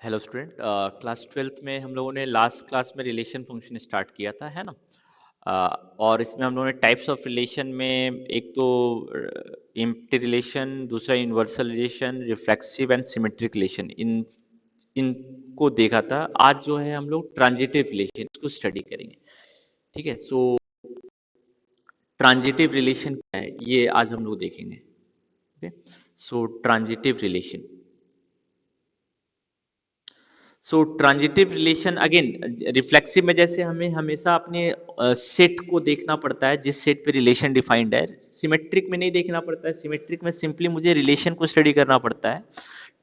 Hello student. Class twelfth में हम लोगों ने लास्ट क्लास में रिलेशन फंक्शन स्टार्ट किया था, है ना। और इसमें हम लोगों ने टाइप्स ऑफ रिलेशन में एक तो एम्प्टी रिलेशन, दूसरा universal relation, reflexive and symmetric relation, इनको देखा था। आज जो है हम लोग ट्रांजिटिव रिलेशन को स्टडी करेंगे। ठीक है। सो ट्रांजिटिव रिलेशन क्या है ये आज हम लोग देखेंगे। ओके। सो ट्रांजिटिव रिलेशन, सो ट्रांजिटिव रिलेशन अगेन रिफ्लेक्सिव में जैसे हमें हमेशा अपने सेट को देखना पड़ता है जिस सेट पे रिलेशन डिफाइंड है। सिमेट्रिक में नहीं देखना पड़ता है, सिमेट्रिक में सिंपली मुझे रिलेशन को स्टडी करना पड़ता है।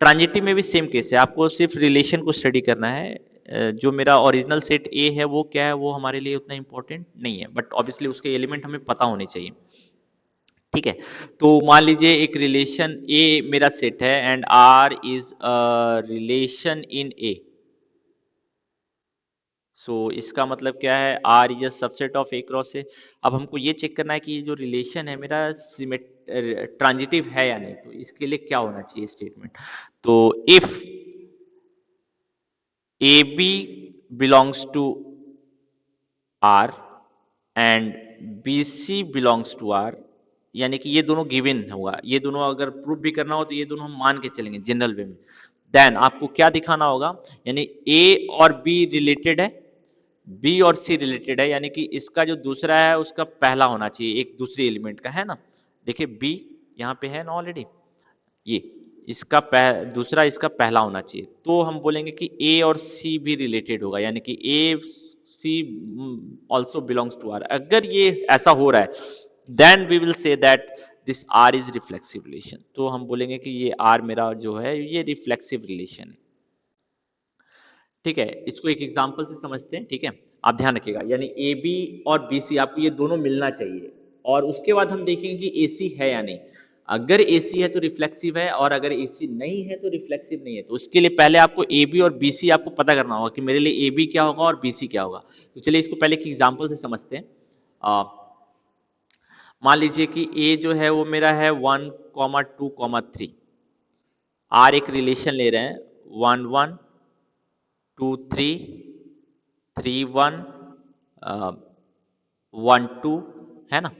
ट्रांजिटिव में भी सेम केस है, आपको सिर्फ रिलेशन को स्टडी करना है। जो मेरा ओरिजिनल सेट ए है वो क्या है वो हमारे लिए उतना इंपॉर्टेंट नहीं है, बट ऑब्वियसली उसके एलिमेंट हमें पता होने चाहिए। ठीक है। तो मान लीजिए एक रिलेशन ए मेरा सेट है and R is a relation in A. So इसका मतलब क्या है, R is a subset of A cross A. अब हमको ये चेक करना है कि ये जो रिलेशन है मेरा सिमेट ट्रांजिटिव है या नहीं। तो इसके लिए क्या होना चाहिए स्टेटमेंट। तो if A B belongs to R and B C belongs to R, यानी कि ये दोनों गिवन होगा, ये दोनों अगर प्रूफ भी करना हो तो ये दोनों हम मान के चलेंगे जनरल वे में। देन आपको क्या दिखाना होगा, यानी ए और बी रिलेटेड है, बी और सी रिलेटेड है, यानी कि इसका जो दूसरा है उसका पहला होना चाहिए एक दूसरे एलिमेंट का, है ना। देखिए बी यहाँ पे है ना ऑलरेडी, ये इसका दूसरा इसका पहला होना चाहिए। तो हम बोलेंगे कि ए और सी भी रिलेटेड होगा, यानी कि A C also belongs to R. अगर ये ऐसा हो रहा है then we will say that this R is reflexive relation. तो हम बोलेंगे कि ये आर मेरा जो है ये रिफ्लेक्सिव रिलेशन है। ठीक है, इसको एक एग्जांपल से समझते हैं। ठीक है, आप ध्यान रखिएगा, यानी ए बी और बी सी आपको ये दोनों मिलना चाहिए, और उसके बाद हम देखेंगे कि ए सी है या नहीं। अगर ए सी है तो रिफ्लेक्सिव है, और अगर ए सी नहीं है तो रिफ्लेक्सिव नहीं है। तो उसके लिए पहले आपको ए बी और बी सी आपको पता करना होगा कि मेरे लिए ए बी क्या होगा और बी सी क्या होगा। तो चलिए इसको पहले एक एग्जाम्पल से समझते हैं। मान लीजिए कि ए जो है वो मेरा है 1, 2, 3। आर एक रिलेशन ले रहे हैं 1, 1, 2, 3, 3, 1, 1, 2, है ना,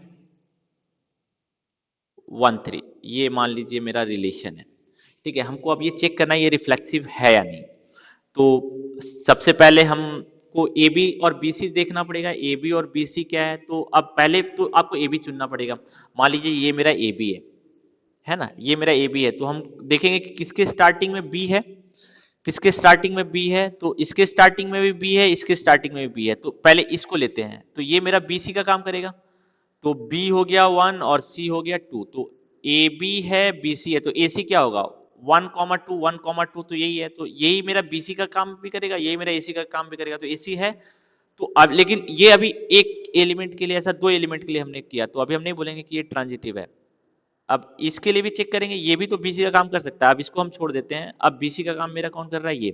1, 3। ये मान लीजिए मेरा रिलेशन है। ठीक है, हमको अब ये चेक करना है ये रिफ्लेक्सिव है या नहीं। तो सबसे पहले हमको ए बी और बी सी देखना पड़ेगा। ए बी और बी सी क्या है, तो अब पहले तो आपको ए बी चुनना पड़ेगा। मान लीजिए ये मेरा ए बी है ना, ये मेरा ए बी है। तो हम देखेंगे कि किसके स्टार्टिंग में बी है, किसके स्टार्टिंग में बी है। तो इसके स्टार्टिंग में भी बी है, इसके स्टार्टिंग में भी बी है। तो पहले इसको लेते हैं, तो ये मेरा बी सी का काम करेगा। तो बी हो गया 1 और सी हो गया 2। तो ए बी है बी सी है, तो ए सी क्या होगा 1, 2, 1, 2। तो यही है, तो यही मेरा बी सी का काम भी करेगा, यही मेरा ए सी का काम भी करेगा। तो ए सी है। तो अब लेकिन ये अभी एक एलिमेंट के लिए, ऐसा दो एलिमेंट के लिए हमने किया, तो अभी हम नहीं बोलेंगे कि ये ट्रांजिटिव है। अब इसके लिए भी चेक करेंगे, ये भी तो बीसी का काम कर सकता है। अब इसको हम छोड़ देते हैं, अब बीसी का काम मेरा कौन कर रहा है ये।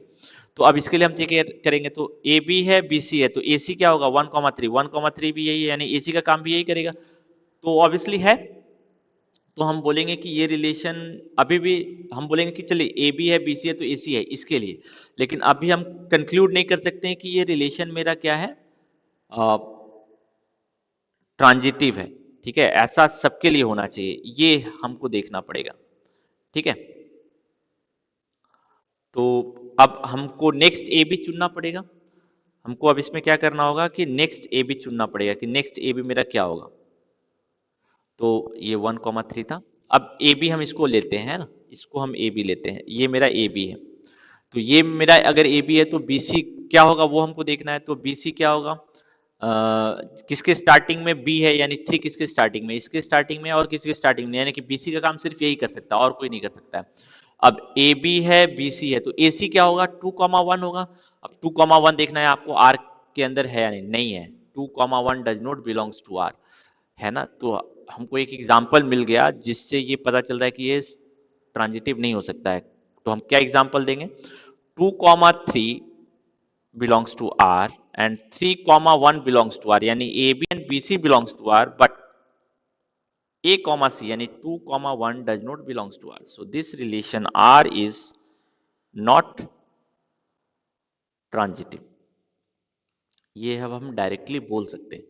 तो अब इसके लिए हम चेक करेंगे, तो ए बी है बी सी है, तो ए सी क्या होगा 1, 3। 1, 3 भी यही है, यानी ए सी का काम भी यही करेगा। तो ऑब्वियसली है। तो हम बोलेंगे कि ये रिलेशन अभी भी, हम बोलेंगे कि चलिए ए बी है बी सी है तो ए सी है इसके लिए। लेकिन अभी हम कंक्लूड नहीं कर सकते हैं कि ये रिलेशन मेरा क्या है, ट्रांजिटिव है। ठीक है, ऐसा सबके लिए होना चाहिए, ये हमको देखना पड़ेगा। ठीक है। तो अब हमको नेक्स्ट ए बी चुनना पड़ेगा। हमको अब इसमें क्या करना होगा कि नेक्स्ट ए बी चुनना पड़ेगा कि नेक्स्ट ए बी मेरा क्या होगा। तो ये 1, 3 था। अब ए बी हम इसको लेते हैं ना, इसको हम ए बी लेते हैं, ये मेरा ए बी है। तो ये मेरा अगर ए बी है तो बी सी क्या होगा वो हमको देखना है। तो बी सी क्या होगा, किसके स्टार्टिंग में बी है, यानी 3 किसके स्टार्टिंग में, इसके स्टार्टिंग में और किसके स्टार्टिंग में, यानी कि बी सी का काम सिर्फ यही कर सकता है और कोई नहीं कर सकता है। अब ए बी है बी सी है, तो ए सी क्या होगा 2, 1 होगा। अब 2, 1 देखना है आपको आर के अंदर है या नहीं, नहीं है। 2, 1 does not belongs to R, है ना। तो हमको एक एग्जाम्पल मिल गया जिससे ये पता चल रहा है कि ये ट्रांजिटिव नहीं हो सकता है। तो हम क्या एग्जाम्पल देंगे, 2, 3 belongs to R and 3, 1 belongs to R, यानी A B and B C belongs to R, but A, C यानी 2, 1 does not belongs to R. So this relation R is not transitive, ये अब हम directly बोल सकते हैं।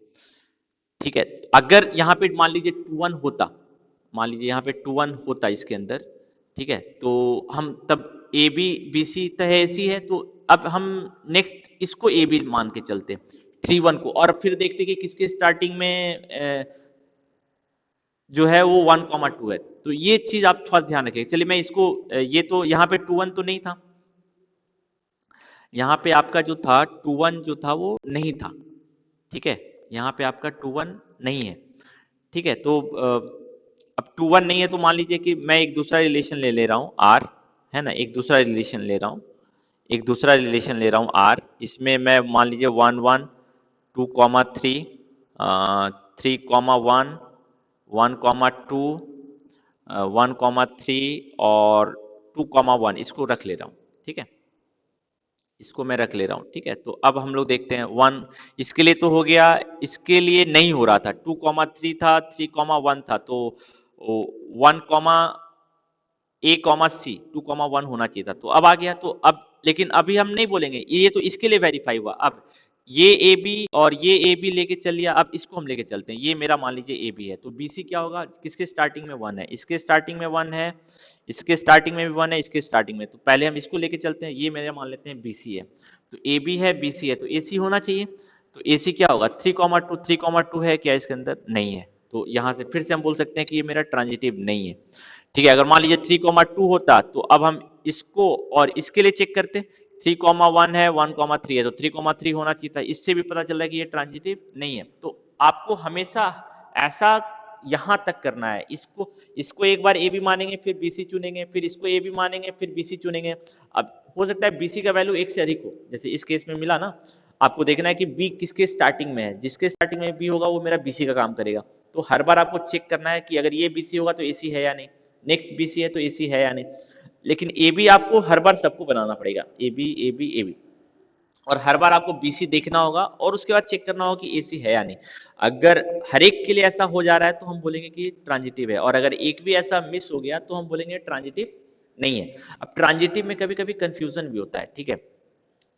ठीक है, अगर यहाँ पे मान लीजिए टू वन होता, मान लीजिए यहाँ पे टू वन होता इसके अंदर, ठीक है, तो हम तब ए बी बी सी तय ऐसी है, तो अब हम नेक्स्ट इसको ए बी मान के चलते थ्री वन को, और फिर देखते कि किसके स्टार्टिंग में जो है वो वन कॉमा टू है। तो ये चीज आप थोड़ा ध्यान रखिए। चलिए मैं इसको ये तो यहाँ पे टू वन तो नहीं था, यहाँ पे आपका जो था टू वन जो था वो नहीं था, ठीक है, यहाँ पे आपका टू वन नहीं है, ठीक है। तो अब टू वन नहीं है तो मान लीजिए कि मैं एक दूसरा रिलेशन ले ले रहा हूँ आर, है ना, एक दूसरा रिलेशन ले रहा हूँ, एक दूसरा रिलेशन ले रहा हूँ आर, इसमें मैं मान लीजिए one one, two comma three, three comma one, one comma two, one comma three और टू कॉमा वन, इसको रख ले रहा हूँ, ठीक है, इसको मैं रख ले रहा हूँ, ठीक है। तो अब हम लोग देखते हैं वन, इसके लिए तो हो गया, इसके लिए नहीं हो रहा था, टू कॉमा थ्री था, थ्री कॉमा वन था, तो वन कॉमा ए कॉमा सी, टू कॉमा वन होना चाहिए था, तो अब आ गया। तो अब लेकिन अभी हम नहीं बोलेंगे, ये तो इसके लिए वेरीफाई हुआ। अब ये ए बी और ये ए बी लेके चल लिया, अब इसको हम लेके चलते हैं, ये मेरा मान लीजिए ए बी है, तो बी सी क्या होगा, किसके स्टार्टिंग में वन है, इसके स्टार्टिंग में वन है, इसके स्टार्टिंग में भी वन है, इसके स्टार्टिंग में, तो पहले हम इसको लेके चलते हैं, ये मेरा मान लेते हैं बी सी है, तो ए बी है बी सी है, तो ए सी होना चाहिए। तो ए सी क्या होगा, three comma two, three comma two है क्या इसके अंदर, नहीं है, तो यहां से फिर से हम बोल सकते हैं कि ये मेरा ट्रांजिटिव नहीं है, ठीक है। अगर मान लीजिए थ्री कॉमा टू होता तो अब हम इसको और इसके लिए चेक करते, थ्री कॉमा वन है, वन कॉमा थ्री है, तो थ्री कॉमा थ्री होना चाहिए था, इससे भी पता चल रहा है कि ये ट्रांजिटिव नहीं है। तो आपको हमेशा ऐसा यहां तक करना है, इसको इसको एक बार ए बी मानेंगे, फिर बी सी चुनेंगे, फिर इसको ए बी मानेंगे, फिर बी सी चुनेंगे। अब हो सकता है बी सी का वैल्यू एक से अधिक हो, जैसे इस केस में मिला ना, आपको देखना है कि बी किसके स्टार्टिंग में है, जिसके स्टार्टिंग में बी होगा वो मेरा बी सी का काम करेगा। तो हर बार आपको चेक करना है कि अगर ये बी सी होगा तो ए सी है या नहीं, नेक्स्ट बी सी है तो ए सी है या नहीं। लेकिन ए बी आपको हर बार सबको बनाना पड़ेगा, A B A B A B, और हर बार आपको बी सी देखना होगा और उसके बाद चेक करना होगा कि ए सी है या नहीं। अगर हर एक के लिए ऐसा हो जा रहा है तो हम बोलेंगे कि ट्रांजिटिव है, और अगर एक भी ऐसा मिस हो गया तो हम बोलेंगे ट्रांजिटिव नहीं है। अब ट्रांजिटिव में कभी कभी कंफ्यूजन भी होता है, ठीक है।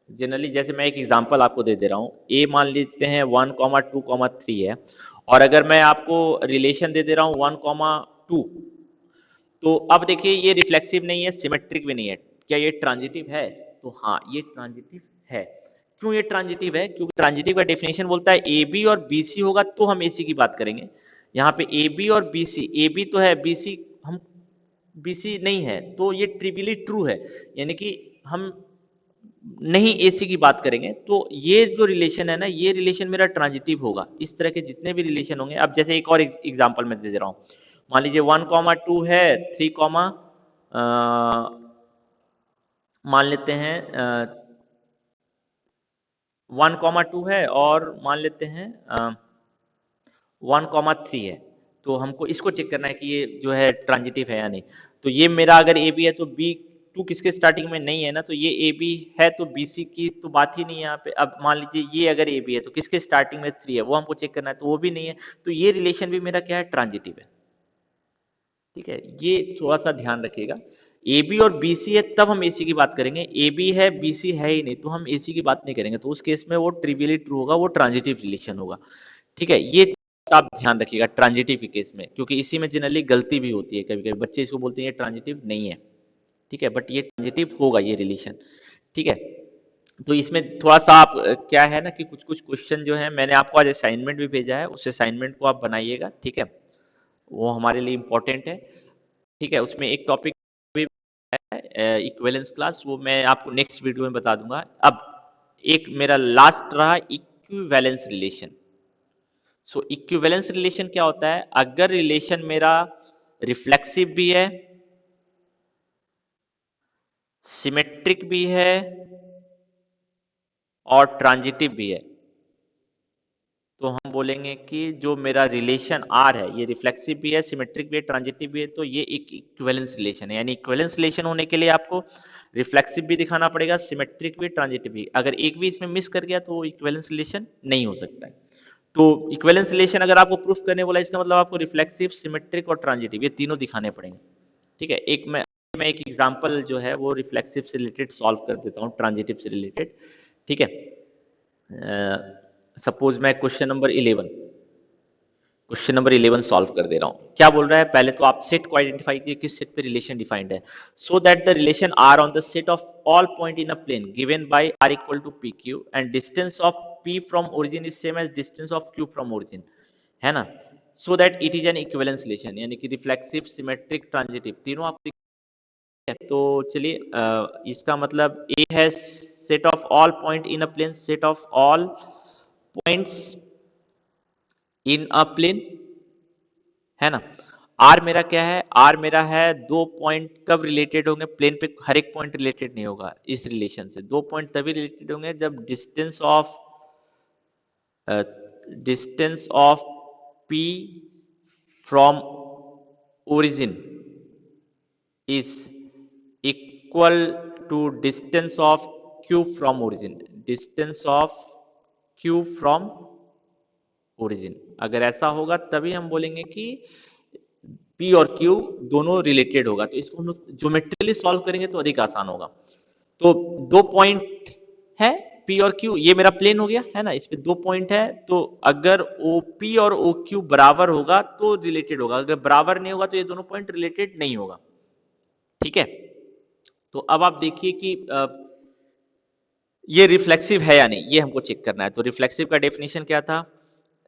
जनरली जैसे मैं एक एग्जांपल आपको दे दे रहा हूँ, ए मान लेते हैं one comma two comma three है, और अगर मैं आपको रिलेशन दे दे रहा हूँ वन कॉमा टू, तो अब देखिए ये रिफ्लेक्सिव नहीं है, सिमेट्रिक भी नहीं है, क्या ये ट्रांजिटिव है, तो हाँ ये ट्रांजिटिव है। क्यों ये ट्रांजिटिव है, क्योंकि ट्रांजिटिव का डेफिनेशन बोलता है ए बी और बी सी होगा तो हम ए सी की बात करेंगे। यहाँ पे ए बी और बी सी, ए बी तो है, बी सी हम बी सी नहीं है, तो ये ट्रिपली ट्रू है, यानी कि हम नहीं एसी की बात करेंगे। तो ये जो रिलेशन है ना, ये रिलेशन मेरा ट्रांजिटिव होगा। इस तरह के जितने भी रिलेशन होंगे, अब जैसे एक और एग्जांपल मैं दे रहा हूँ, मान लीजिए वन कॉमा टू है, थ्री कॉमा मान लेते हैं वन कॉमा टू है, और मान लेते हैं वन कॉमा थ्री है, तो हमको इसको चेक करना है कि ये जो है ट्रांजिटिव है या नहीं। तो ये मेरा अगर ए बी है तो बी टू किसके स्टार्टिंग में नहीं है ना, तो ये ए बी है, तो बी सी की तो बात ही नहीं है यहाँ पे। अब मान लीजिए ये अगर ए बी है तो किसके स्टार्टिंग में थ्री है, वो हमको चेक करना है, तो वो भी नहीं है, तो ये रिलेशन भी मेरा क्या है, ट्रांजिटिव है, ठीक है। ये थोड़ा सा ध्यान रखिएगा, ए बी और बी सी है तब हम ए सी की बात करेंगे, ए बी है बी सी है ही नहीं तो हम ए सी की बात नहीं करेंगे, तो उस केस में वो ट्रिवियली ट्रू होगा, वो ट्रांजिटिव रिलेशन होगा, ठीक है। ये आप ध्यान रखिएगा ट्रांजिटिव के केस में, क्योंकि इसी में जनरली गलती भी होती है, कभी कभी बच्चे इसको बोलते हैं ये ट्रांजिटिव नहीं है, ठीक है, बट ये ट्रांजिटिव होगा ये रिलेशन, ठीक है। तो इसमें थोड़ा सा आप क्या है ना कि कुछ कुछ क्वेश्चन जो है मैंने आपको आज असाइनमेंट भी भेजा है, उस असाइनमेंट को आप बनाइएगा, ठीक है, वो हमारे लिए इम्पोर्टेंट है, ठीक है। उसमें एक टॉपिक भी है इक्विवेलेंस क्लास, वो मैं आपको नेक्स्ट वीडियो में बता दूंगा। अब एक मेरा लास्ट रहा इक्विवेलेंस रिलेशन। सो इक्विवेलेंस रिलेशन क्या होता है, अगर रिलेशन मेरा रिफ्लेक्सिव भी है, सिमेट्रिक भी है और ट्रांजिटिव भी है, तो हम बोलेंगे कि जो मेरा रिलेशन आर है ये रिफ्लेक्सिव भी है, सिमेट्रिक भी है, ट्रांजिटिव भी है, तो ये एक इक्विवेलेंस रिलेशन है। यानी इक्विवेलेंस रिलेशन होने के लिए आपको रिफ्लेक्सिव भी दिखाना पड़ेगा, सिमेट्रिक भी, ट्रांजिटिव भी। अगर एक भी इसमें मिस कर गया तो वो इक्विवेलेंस रिलेशन नहीं हो सकता है। तो इक्विवेलेंस रिलेशन अगर आपको प्रूफ करने बोला, इसका मतलब आपको रिफ्लेक्सिव, सिमेट्रिक और ट्रांजिटिव ये तीनों दिखाने पड़ेंगे, ठीक है। मैं एक एग्जांपल जो है वो रिफ्लेक्सिव से रिलेटेड सॉल्व कर देता हूँ, ट्रांजिटिव से रिलेटेड, ठीक है। सपोज मैं क्वेश्चन नंबर 11 सॉल्व कर दे रहा हूं। क्या बोल रहा है, पहले तो आप सेट को आइडेंटिफाई कीजिए, किस सेट पे रिलेशन डिफाइंड है। So that the relation R on the set of all point in a plane given by R equal to P Q and distance of P from origin is same as distance of Q from origin, है ना। So that it is an equivalence relation, यानी कि reflexive, symmetric, transitive, तीनों आप लिख हैं। तो चलिए, इसका मतलब ए है set of all point in a plane, set of all points in a plane, है ना। आर मेरा क्या है, आर मेरा है दो पॉइंट कब रिलेटेड होंगे प्लेन पे, हर एक पॉइंट रिलेटेड नहीं होगा इस रिलेशन से। दो पॉइंट तभी रिलेटेड होंगे जब distance of P from origin is equal to distance of Q from origin, distance of Q from origin. अगर ऐसा होगा तभी हम बोलेंगे कि P और Q दोनों रिलेटेड होगा। तो इसको हम लोग ज्योमेट्रिकली सॉल्व करेंगे तो अधिक आसान होगा। तो दो पॉइंट है P और Q, ये मेरा प्लेन हो गया, है ना। इस पे दो पॉइंट है, तो अगर OP और OQ बराबर होगा तो रिलेटेड होगा, अगर बराबर नहीं होगा तो ये दोनों पॉइंट रिलेटेड नहीं होगा। ठीक है। तो अब आप देखिए कि ये रिफ्लेक्सिव है या नहीं, ये हमको चेक करना है। तो रिफ्लेक्सिव का डेफिनेशन क्या था,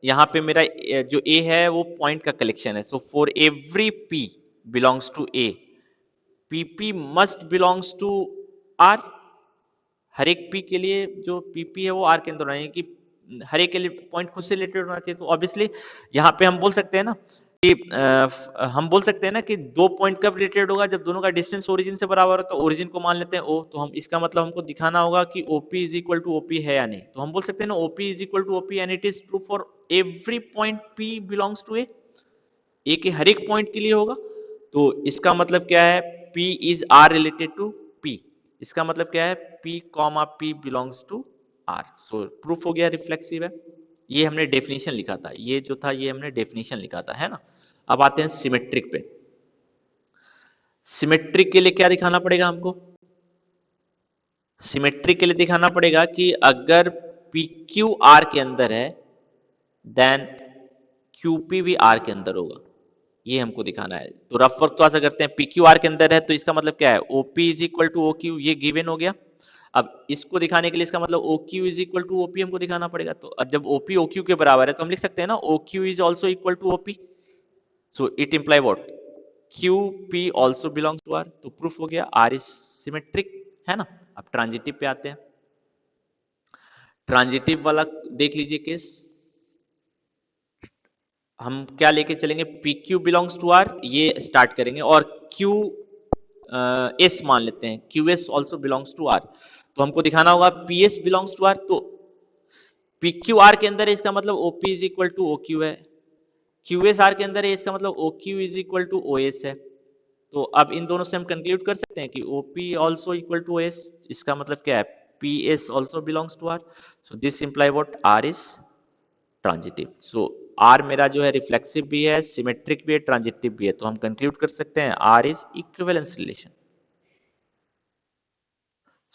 यहां पे मेरा जो ए है वो पॉइंट का कलेक्शन है। So for every P belongs to A, P P must belongs to R. हर एक पी के लिए जो पीपी है वो आर के अंदर होना है, कि हर एक के लिए पॉइंट खुद से रिलेटेड होना चाहिए। तो ऑब्वियसली यहाँ पे हम बोल सकते हैं ना कि हम बोल सकते हैं ना कि दो पॉइंट कब रिलेटेड होगा, जब दोनों का डिस्टेंस ओरिजिन से बराबर हो। तो ओरिजिन को मान लेते हैं ओ, तो हम इसका मतलब हमको दिखाना होगा कि OP is equal to OP है या नहीं। तो हम बोल सकते हैं ना OP is equal to OP and it is true for every point P belongs to A के हर एक पॉइंट के लिए होगा। तो इसका मतलब क्या है, P is R related to P। इसका मतलब क्या है, P comma P belongs to R। So proof हो गया रिफ्लेक्सिव है। ये हमने डेफिनेशन लिखा था, ये जो था ये हमने डेफिनेशन लिखा था, है ना। अब आते हैं सिमेट्रिक पे। सिमेट्रिक के लिए क्या दिखाना पड़ेगा हमको, सिमेट्रिक के लिए दिखाना पड़ेगा कि अगर PQ R के अंदर है देन QP भी R के अंदर होगा, ये हमको दिखाना है। तो रफ वर्क तो ऐसा करते हैं, PQ R के अंदर है तो इसका मतलब क्या है, OP is equal to OQ, ये गिवन हो गया। अब इसको दिखाने के लिए इसका मतलब OQ is equal to OP हमको दिखाना पड़ेगा। तो अब जब OP OQ के बराबर है तो हम लिख सकते हैं ना OQ is also equal to OP। So it imply what, QP also belongs to R। तो प्रूफ हो गया R इज सिमेट्रिक, है ना। अब ट्रांजिटिव पे आते हैं। ट्रांजिटिव वाला देख लीजिए केस, हम क्या लेके चलेंगे, PQ बिलोंग्स टू R, ये स्टार्ट करेंगे, और Q S मान लेते हैं, QS also belongs to R। तो हमको दिखाना होगा PS बिलोंग्स टू R। तो PQ R के अंदर है, इसका मतलब OP is equal to OQ है। QS R के अंदर है, इसका मतलब OQ is equal to OS है। तो अब इन दोनों से हम कंक्लूड कर सकते हैं कि OP also equal to OS। इसका मतलब क्या है, PS also belongs to R। So this imply what, R is transitive. So R मेरा जो है रिफ्लेक्सिव भी है, सिमेट्रिक भी है, ट्रांजिटिव भी है। तो हम कंक्लूड कर सकते हैं R is equivalence relation.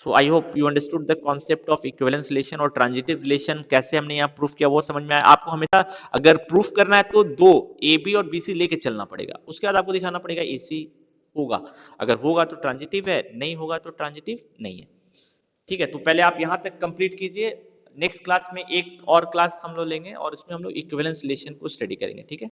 So I hope you understood the concept of equivalence relation, और ट्रांजिटिव रिलेशन कैसे हमने यहाँ प्रूफ किया वो समझ में आया आपको। हमेशा अगर प्रूफ करना है तो दो ए बी और बी सी लेके चलना पड़ेगा, उसके बाद आपको दिखाना पड़ेगा ए सी होगा। अगर होगा तो ट्रांजिटिव है, नहीं होगा तो ट्रांजिटिव नहीं है। ठीक है। तो पहले आप यहां तक कंप्लीट कीजिए। नेक्स्ट क्लास में एक और क्लास हम लोग लेंगे और उसमें हम लोग इक्विवेलेंस रिलेशन को स्टडी करेंगे। ठीक है।